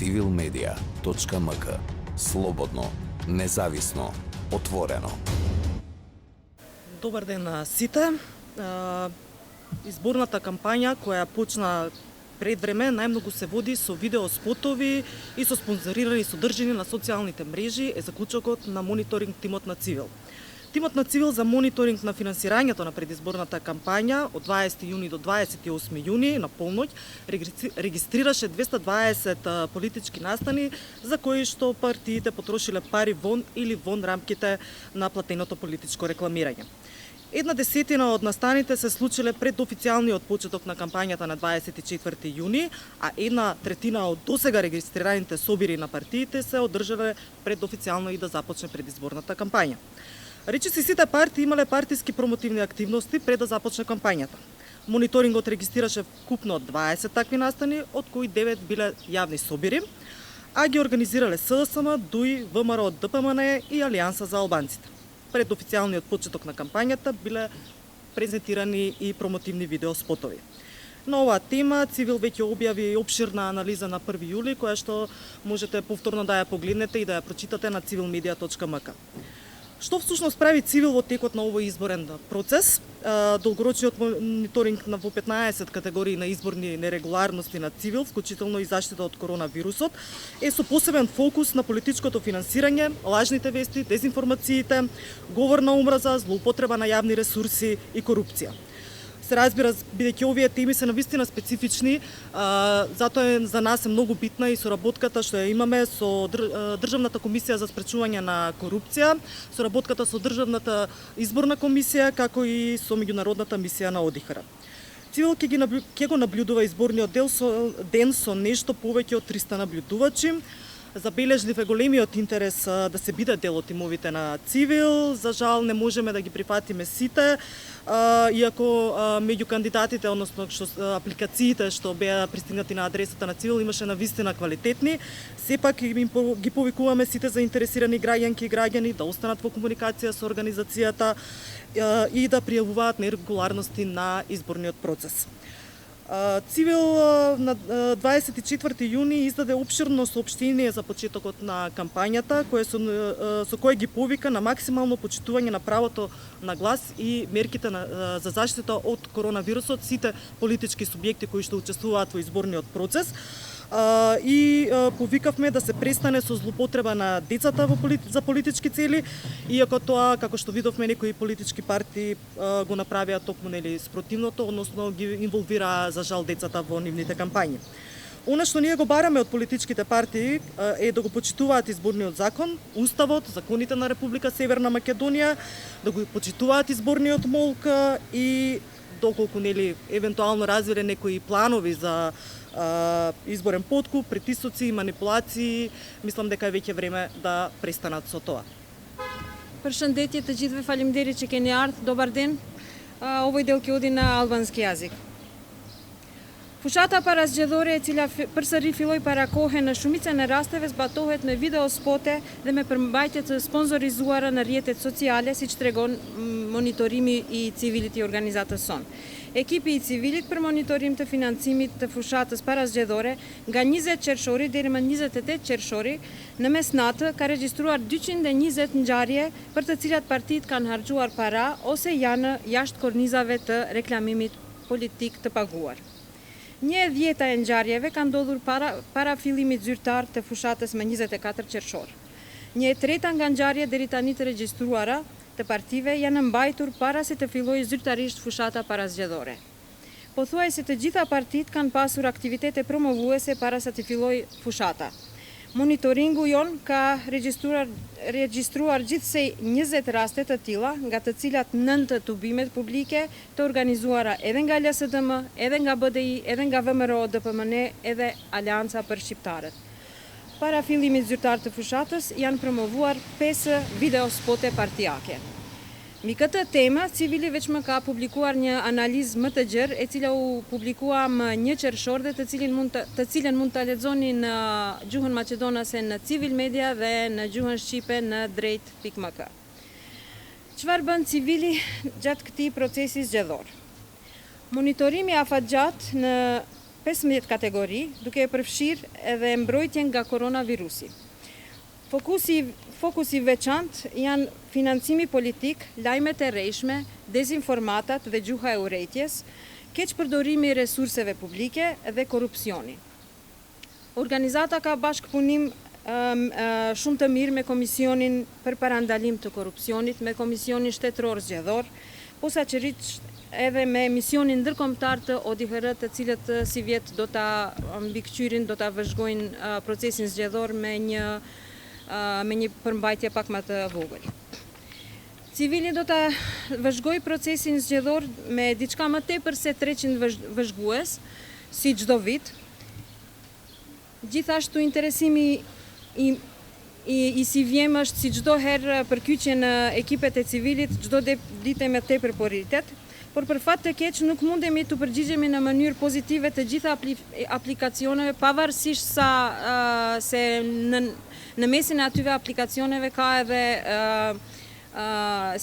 civilmedia.mk. Слободно, независно, отворено. Добар ден на сите. Изборната кампања која почна пред време најмногу се води со видеоспотови и со спонзорирани содржини на социјалните мрежи е заклучокот на мониторинг тимот на Цивил. Тимот на Цивил за мониторинг на финансирањето на предизборната кампања од 20 јуни до 28 јуни на полноќ регистрираше 220 политички настани за кои што партиите потрошиле пари вон или вон рамките на платеното политичко рекламирање. 1/10 од настаните се случиле пред официјалниот почеток на кампањата на 24 јуни, а 1/3 од досега регистрираните собири на партиите се одржале пред официјално и да започне предизборната кампања. Речиси сите партии имале партиски промотивни активности пред да започне кампањата. Мониторингот регистрираше вкупно 20 такви настани, од кои 9 биле јавни собири, а ги организирале СДСМ, ДУИ, ВМРО, ДПМН и Алијанса за албанците. Пред официјалниот почеток на кампањата биле презентирани и промотивни видеоспотови. На оваа тема Цивил веќе објави опширна анализа на 1 јули, која што можете повторно да ја погледнете и да ја прочитате на civilmedia.mk. Што всушност прави Цивил во текот на овој изборен процес? Долгорочниот мониторинг во 15 категории на изборни нерегуларности на Цивил, вклучително и заштита од коронавирусот, е со посебен фокус на политичкото финансирање, лажните вести, дезинформациите, говор на омраза, злоупотреба на јавни ресурси и корупција. Се разбира, бидејќи овие теми се навистина специфични, затоа за нас е многу битна и соработката што ја имаме со Државната комисија за спречување на корупција, соработката со Државната изборна комисија, како и со меѓународната мисија на ОДИХР. Цивил ќе го наблюдува изборниот ден со нешто повеќе од 300 наблюдувачи. Забележлив е големиот интерес да се биде дел од тимовите на Цивил. За жал не можеме да ги прифатиме сите, иако меѓу кандидатите, односно апликациите што беа пристигнати на адресата на Цивил имаше навистина квалитетни, сепак ги повикуваме сите заинтересирани граѓанки и граѓани да останат во комуникација со организацијата и да пријавуваат нерегуларности на изборниот процес. Цивил на 24 јуни издаде опширно соопштение за почетокот на кампањата, со кое ги повика на максимално почитување на правото на глас и мерките за заштита од коронавирусот сите политички субјекти кои што учествуваат во изборниот процес. И повикавме да се престане со злоупотреба на децата за политички цели, иако тоа, како што видовме, некои политички партии го направија токму спротивното, односно ги инволвираа за жал децата во нивните кампањи. Она што ние го бараме од политичките партии е да го почитуваат изборниот закон, уставот, законите на Република Северна Македонија, да го почитуваат изборниот молк и доколку евентуално развиле некои планови за изборен подкуп, притисоци и манипулации, мислам дека е веќе време да престанат со тоа. Përshëndetje të gjithëve, faleminderit që keni ardhur. Dobar den. Ovoj del ќе odi na albanski jezik. Fushata parazgjedhore e cila përsëri filloi para kohe në shumicën e rasteve zbatohet me video spote dhe me përmbajtje të sponsorizuara në rrjetet sociale, siç tregon monitorimi i Civilit i organizatës son. Ekipi i Civilit për monitorim të financimit të fushatës parazgjedhore nga 20 qershori deri më 28 qershori në mesnatë ka regjistruar 220 ngjarje për të cilat partitë kanë harxuar para ose janë jashtë kornizave të reklamimit politik të paguar. 1/10 e ngjarjeve ka ndodhur para fillimit zyrtar të fushatës më 24 qershor. 1/3 nga ngjarjet deri tani të regjistruara të partive janë mbajtur para se të fillojë zyrtarisht fushata parazgjedhore. Pothuajse të gjitha partitë kanë pasur aktivitete promovuese para se të fillojë fushata. Monitoringu jon ka regjistruar gjithsej 20 raste të tilla, nga të cilat 9 tubimet publike të organizuara edhe nga LSDM, edhe nga BDI, edhe nga VMRO, DPMN, edhe Alianca për Shqiptarët. Para fillimit zyrtar të fushatës janë promovuar 5 videospote partijake. Mbi këtë temë, Civili veç më ka publikuar një analizë më të gjerë, e cila u publikua më 1 qershor dhe të cilën mund ta lexoni në gjuhën maqedonase në Civil Media dhe në gjuhën shqipe në drejt.mk. Çfarë bën Civili gjatë këtij procesi zgjedhor? Monitorimi afatgjat në 15 категории, дуке е përfshir edhe mbrojtjen nga koronavirusi. Fokusi veçant janë financimi politik, lajmet e rrejshme, dezinformatat dhe gjuha e urrëties, keq përdorimi i resurseve publike dhe korrupsioni. Organizata ka bashkëpunim shumë të mirë me Komisionin për parandalim të korrupsionit, me Komisionin Shtetëror Zgjedhor, posaçërisht edhe me misionin ndërkombëtar të ODIHR, të cilët si vjet do ta mbikëqyrin, do ta vëzhgojnë procesin zgjedhor me një përmbajtje pak më të vogël. Civili do ta vëzhgojë procesin zgjedhor me diçka më tepër se 300 vëzhgues, si çdo vit. Gjithashtu interesimi i si vjem është si çdo herë përkyqje në ekipet e civilit, çdo ditë me tepër prioritet, por për fat të keq nuk mundemi të përgjigjemi në mënyrë pozitive të gjitha aplikacioneve, pavarësisht se në mesin e atyve aplikacioneve ka edhe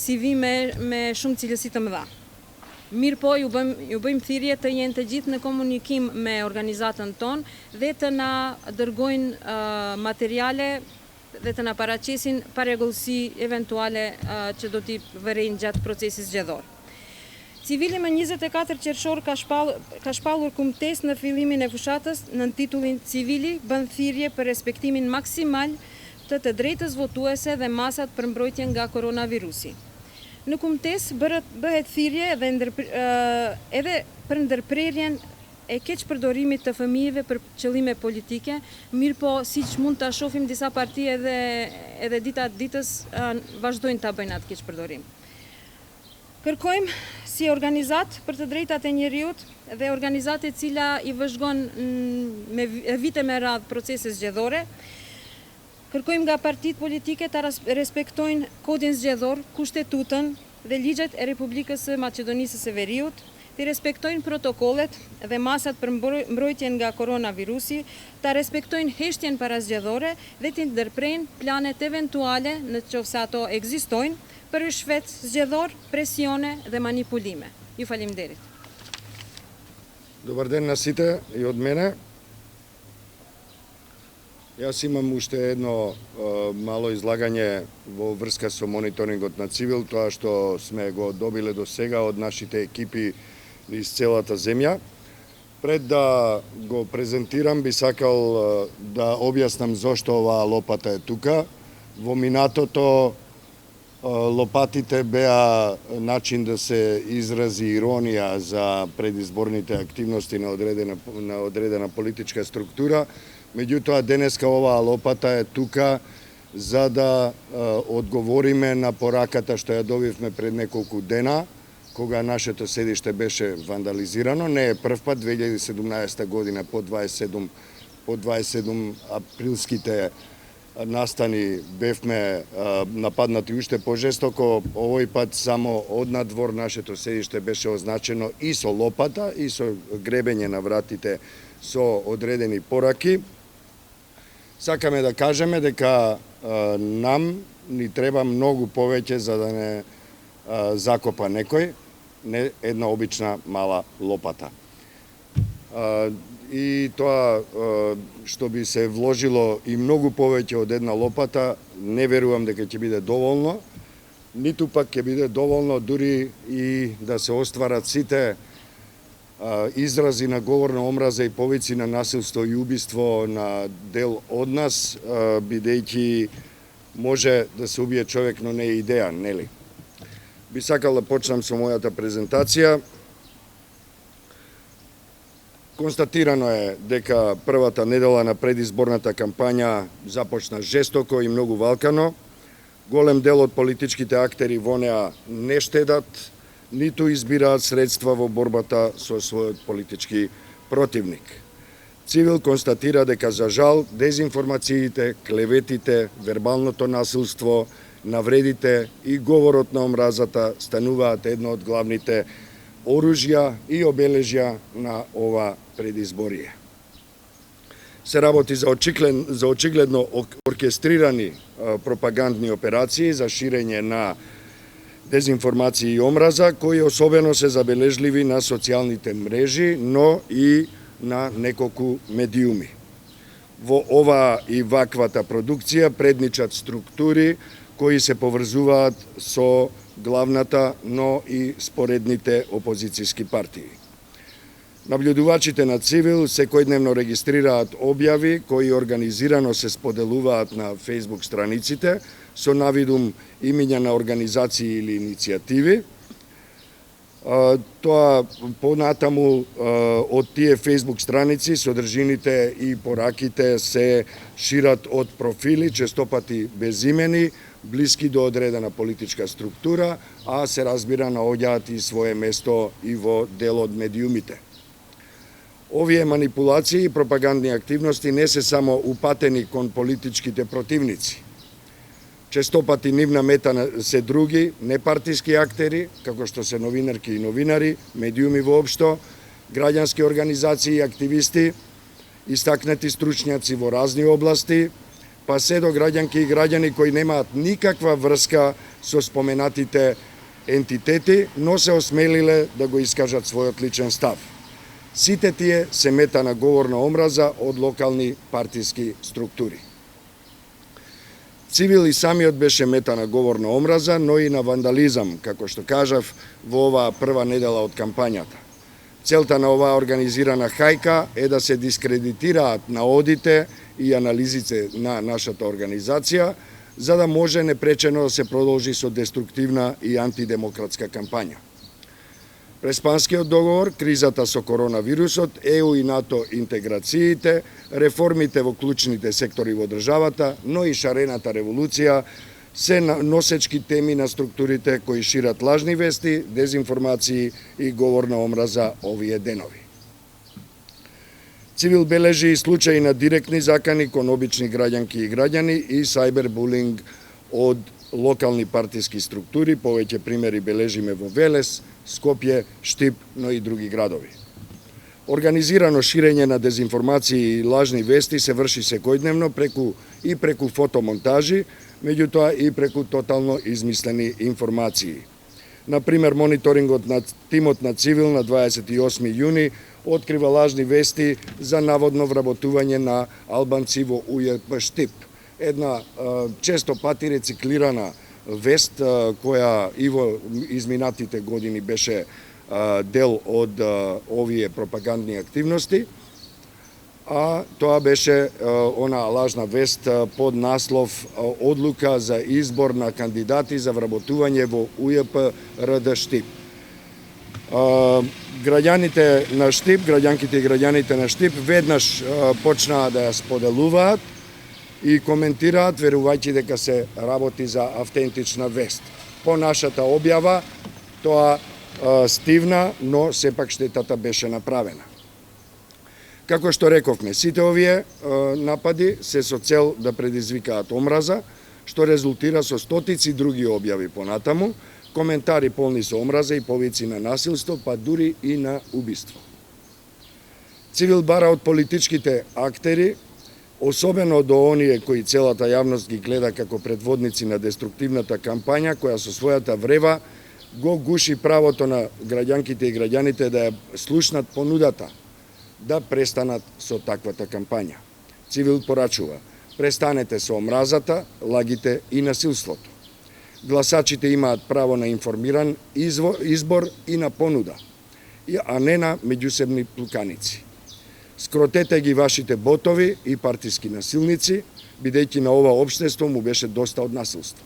CV me shumë cilësi të mëdha. Mirë po, ju bëjmë thirrje të jenë të gjithë në komunikim me organizatën tonë dhe të na dërgojnë materiale dhe të na paraqesin parregullsi eventuale që do t'i vërejnë gjatë procesit zgjedhor. Civili më 24 qershor ka shpallur kumtesë në fillimin e fushatës në titullin Civili bën thirrje për respektimin maksimal të drejtës votuese dhe masat për mbrojtjen nga koronavirusi. Në kumtesë bëhet thirrje edhe për ndërprerjen e keq përdorimit të fëmijëve për qëllime politike, mirë po siç mund ta shohim disa parti edhe dita ditës vazhdojnë ta bëjnë atë keq përdorim. Kërkojmë si organizat për të drejtat e njeriut dhe organizat e cila i vëzhgon me vite me radhë procese zgjedhore, kërkojmë nga partitë politike të respektojnë kodin zgjedhor, kushtetutën dhe ligjet e Republikës së Maqedonisë së Veriut, të respektojnë protokollet dhe masat për mbrojtjen nga koronavirusi, të respektojnë heshtjen parazgjedhore dhe të ndërprejnë planet eventuale në qoftë ato ekzistojnë për shfet zgjedhor, presione dhe manipulime. Ju faleminderit. Dobar den na сите и од мене. Јас имам уште едно мало излагање во врска со мониторингот на цивил, тоа што сме го добиле до сега од нашите екипи из целата земја. Пред да го презентирам, би сакал да објаснам зошто оваа лопата е тука. Во минатото лопатите беа начин да се изрази иронија за предизборните активности на одредена политичка структура. Меѓутоа, денеска оваа лопата е тука за да одговориме на пораката што ја добивме пред неколку дена, кога нашето седиште беше вандализирано. Не е прв пат, 2017 година по 27 априлските настани бевме нападнати уште пожестоко. Овој пат само однадвор нашето седиште беше означено и со лопата и со гребење на вратите со одредени пораки. Сакаме да кажеме дека нам ни треба многу повеќе за да не закопа некој, не една обична мала лопата. И тоа што би се вложило и многу повеќе од една лопата, не верувам дека ќе биде доволно, ниту пак ќе биде доволно дури и да се остварат сите изрази на говор на омраза и повици на насилство и убиство на дел од нас, бидејќи може да се убие човек, но не е идеја, нели? Би сакал да почнам со мојата презентација. Констатирано е дека првата недела на предизборната кампања започна жестоко и многу валкано. Голем дел од политичките актери во неа не штедат, ниту избираат средства во борбата со својот политички противник. Цивил констатира дека за жал дезинформациите, клеветите, вербалното насилство, навредите и говорот на омразата стануваат едно од главните оружја и обележја на ова предизборие. Се работи за очигледно оркестрирани пропагандни операции за ширење на дезинформации и омраза, кои особено се забележливи на социјалните мрежи, но и на неколку медиуми. Во ова и ваквата продукција предничат структури кои се поврзуваат со главната, но и споредните опозицијски партии. Наблюдувачите на Цивил секојдневно регистрираат објави кои организирано се споделуваат на Facebook страниците со навидум имиња на организации или иницијативи. Тоа понатаму од тие Facebook страници содржините и пораките се шират од профили, честопати безимени, блиски до одредена политичка структура, а се разбира наоѓаат и свое место и во дел од медиумите. Овие манипулации и пропагандни активности не се само упатени кон политичките противници. Честопати нивна мета се други, непартиски актери, како што се новинарки и новинари, медиуми воопшто, граѓански организации и активисти, истакнати стручњаци во разни области, па се до граѓанки и граѓани кои немаат никаква врска со споменатите ентитети, но се осмелиле да го искажат својот личен став. Сите тие се мета на говорна омраза од локални партиски структури. Цивил и самиот беше мета на говорна омраза, но и на вандализам, како што кажав, во оваа прва недела од кампањата. Целта на оваа организирана хајка е да се дискредитираат наодите и анализите на нашата организација, за да може непречено да се продолжи со деструктивна и антидемократска кампања. Преспанскиот договор, кризата со коронавирусот, ЕУ и НАТО интеграциите, реформите во клучните сектори во државата, но и шарената револуција се носечки теми на структурите кои шират лажни вести, дезинформации и говорна омраза овие денови. Цивил бележи и случаи на директни закани кон обични граѓанки и граѓани и сајбербулинг од локални партиски структури, повеќе примери бележиме во Велес, Скопје, Штип, но и други градови. Организирано ширење на дезинформации и лажни вести се врши секојдневно преку фотомонтажи, меѓутоа и преку тотално измислени информации. Например, мониторингот на тимот на Цивил на 28 јуни открива лажни вести за наводно вработување на албанци во УЈП Штип. Една често пати рециклирана вест која и во изминатите години беше дел од овие пропагандни активности, а тоа беше она лажна вест под наслов Одлука за избор на кандидати за вработување во УЈП РД Штип. Граѓаните на Штип, граѓанките и граѓаните на Штип веднаш почнаа да ја споделуваат и коментираат, верувајќи дека се работи за автентична вест. По нашата објава, тоа стивна, но сепак штетата беше направена. Како што рековме, сите овие напади се со цел да предизвикаат омраза, што резултира со стотици други објави понатаму, коментари полни со омраза и повици на насилство, па дури и на убиство. Цивил бара од политичките актери, особено до оние кои целата јавност ги гледа како предводници на деструктивната кампања, која со својата врева го гуши правото на граѓанките и граѓаните да ја слушнат понудата, да престанат со таквата кампања. Цивил порачува: престанете со омразата, лагите и насилството. Гласачите имаат право на информиран избор и на понуда, а не на меѓусебни плуканици. Скротете ги вашите ботови и партиски насилници, бидејќи на ова општество му беше доста од насилство.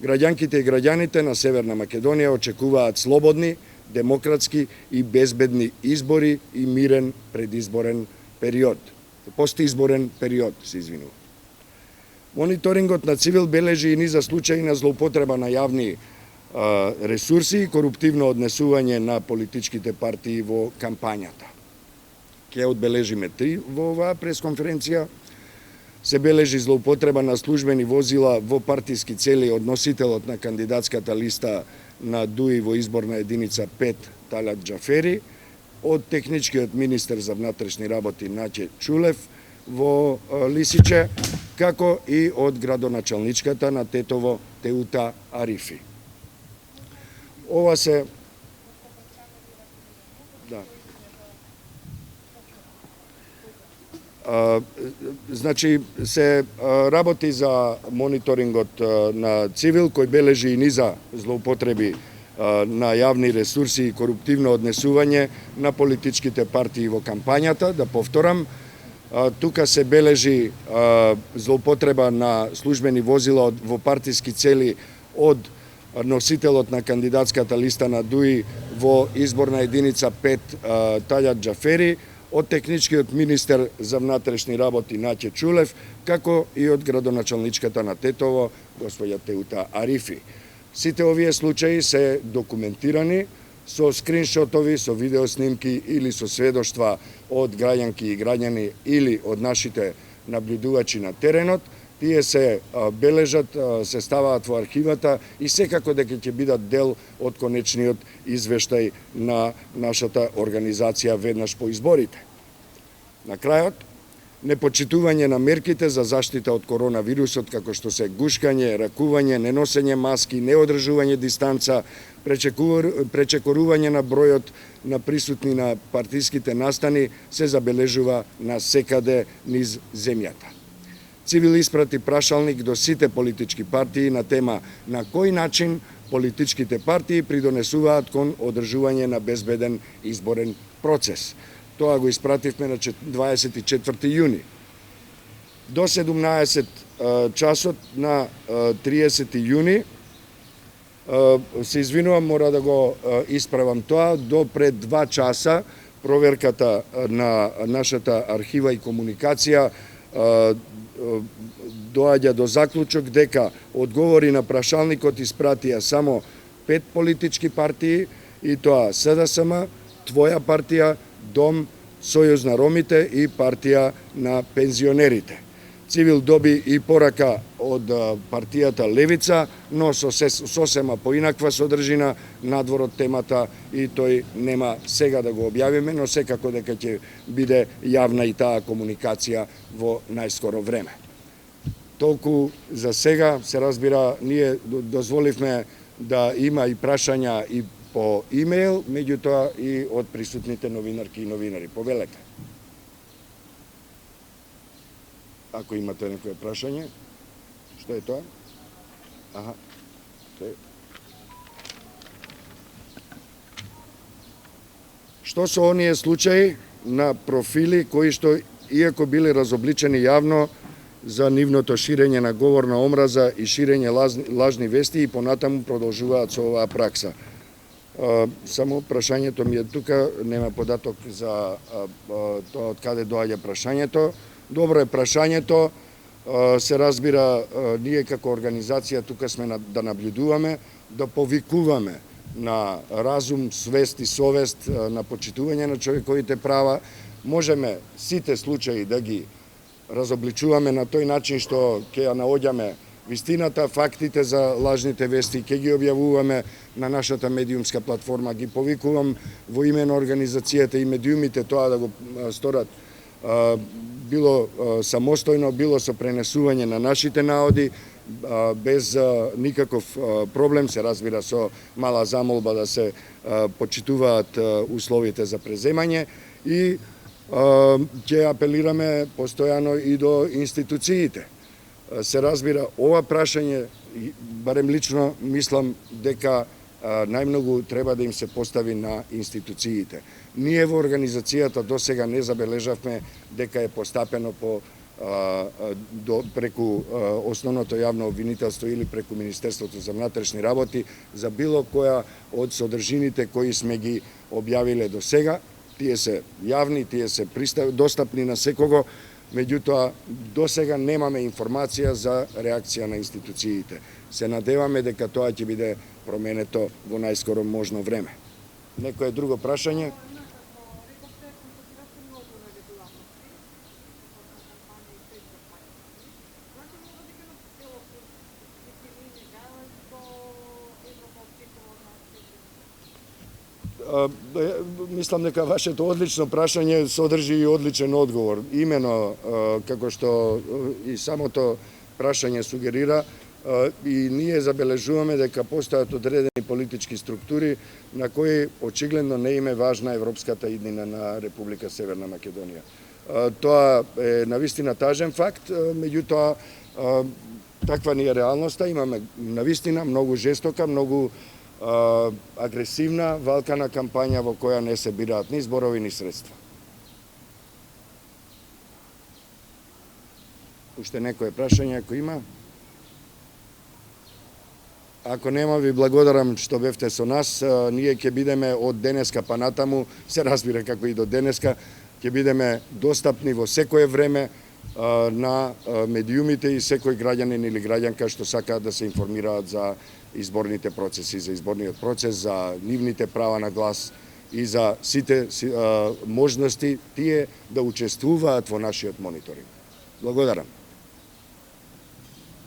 Граѓанките и граѓаните на Северна Македонија очекуваат слободни, демократски и безбедни избори и мирен предизборен период. Постизборен период, се извинува. Мониторингот на Цивил бележи и низа случаи на злоупотреба на јавни ресурси и коруптивно однесување на политичките партии во кампањата. Ќе одбележиме 3 во оваа пресконференција. Се бележи злоупотреба на службени возила во партиски цели од носителот на кандидатската листа на ДУИ во изборна единица 5 Талат Џафери, од техничкиот министер за внатрешни работи Наќе Чулев во Лисиче, како и од градоначалничката на Тетово Теута Арифи. Ова се Значи се работи за мониторингот на Цивил кој бележи и низа злоупотреби на јавни ресурси и коруптивно однесување на политичките партии во кампањата. Да повторам, тука се бележи злоупотреба на службени возила во партиски цели од носителот на кандидатската листа на ДУИ во изборна единица 5 Тајат Џафери, од техничкиот министер за внатрешни работи Наќе Чулев, како и од градоначалничката на Тетово, господја Теута Арифи. Сите овие случаи се документирани со скриншотови, со видеоснимки или со сведоштва од граѓанки и граѓани или од нашите наблюдувачи на теренот. Тие се бележат, се ставаат во архивата и секако дека ќе бидат дел од конечниот извештај на нашата организација веднаш по изборите. На крајот, непочитување на мерките за заштита од коронавирусот, како што се гушкање, ракување, неносење маски, неодржување дистанца, пречекорување на бројот на присутни на партиските настани, се забележува на секаде низ земјата. Цивил испрати прашалник до сите политички партии на тема на кој начин политичките партии придонесуваат кон одржување на безбеден изборен процес. Тоа го испративме на 24 јуни. До 17 часот на 30 јуни, се извинувам, мора да го исправам тоа, до пред 2 часа проверката на нашата архива и комуникација доаѓа до заклучок дека одговори на прашалникот испратија само 5 политички партии, и тоа СДСМ, Твоја партија, Дом, Сојуз на ромите и партија на пензионерите. Цивил доби и порака од партијата Левица, но со сосема поинаква содржина надвор од темата, и тој нема сега да го објавиме, но секако дека ќе биде јавна и таа комуникација во најскоро време. Толку за сега. Се разбира, ние дозволивме да има и прашања и по имейл, меѓутоа и од присутните новинарки и новинари. Повелете. Ако имате некое прашање, што е тоа? Аха. Што со оние случаи на профили кои што, иако били разобличени јавно за нивното ширење на говор на омраза и ширење лажни вести, и понатаму продолжуваат со оваа пракса? Само прашањето ми е тука, нема податок за тоа од каде доаѓа прашањето. Добро е прашањето, се разбира, ние како организација тука сме да наблюдуваме, да повикуваме на разум, свест и совест, на почитување на човековите права. Можеме сите случаи да ги разобличуваме на тој начин што ќе ја наоѓаме вистината, фактите за лажните вести, ќе ги објавуваме на нашата медиумска платформа, ги повикувам во име на организацијата и медиумите тоа да го сторат било самостојно, било со пренесување на нашите наоди, без никаков проблем, се разбира со мала замолба да се почитуваат условите за преземање, и ќе апелираме постојано и до институциите. Се разбира, ова прашање, барем лично мислам дека најмногу треба да им се постави на институциите. Ние во организацијата до сега не забележавме дека е постапено преку основното јавно обвинителство или преку Министерството за внатрешни работи за било која од содржините кои сме ги објавиле до сега. Тие се јавни, тие се достапни на секого, меѓутоа до сега немаме информација за реакција на институциите. Се надеваме дека тоа ќе биде променето во најскоро можно време. Некое друго прашање? Мислам дека вашето одлично прашање содржи и одличен одговор. Имено, како што и самото прашање сугерира, и ние забележуваме дека постојат одредени политички структури на кои очигледно не им е важна европската иднина на Република Северна Македонија. Тоа е навистина тажен факт, меѓутоа таква ни е реалноста. Имаме навистина многу жестока, многу агресивна валкана кампања во која не се бираат ни зборови ни средства. Уште некое прашање ако има? Ако нема, ви благодарам што бевте со нас. Ние ќе бидеме од денеска па натаму, се разбира како и до денеска, ќе бидеме достапни во секое време на медиумите и секој граѓанин или граѓанка што сакаат да се информираат за изборните процеси, за изборниот процес, за нивните права на глас и за сите можности тие да учествуваат во нашиот мониторинг. Благодарам.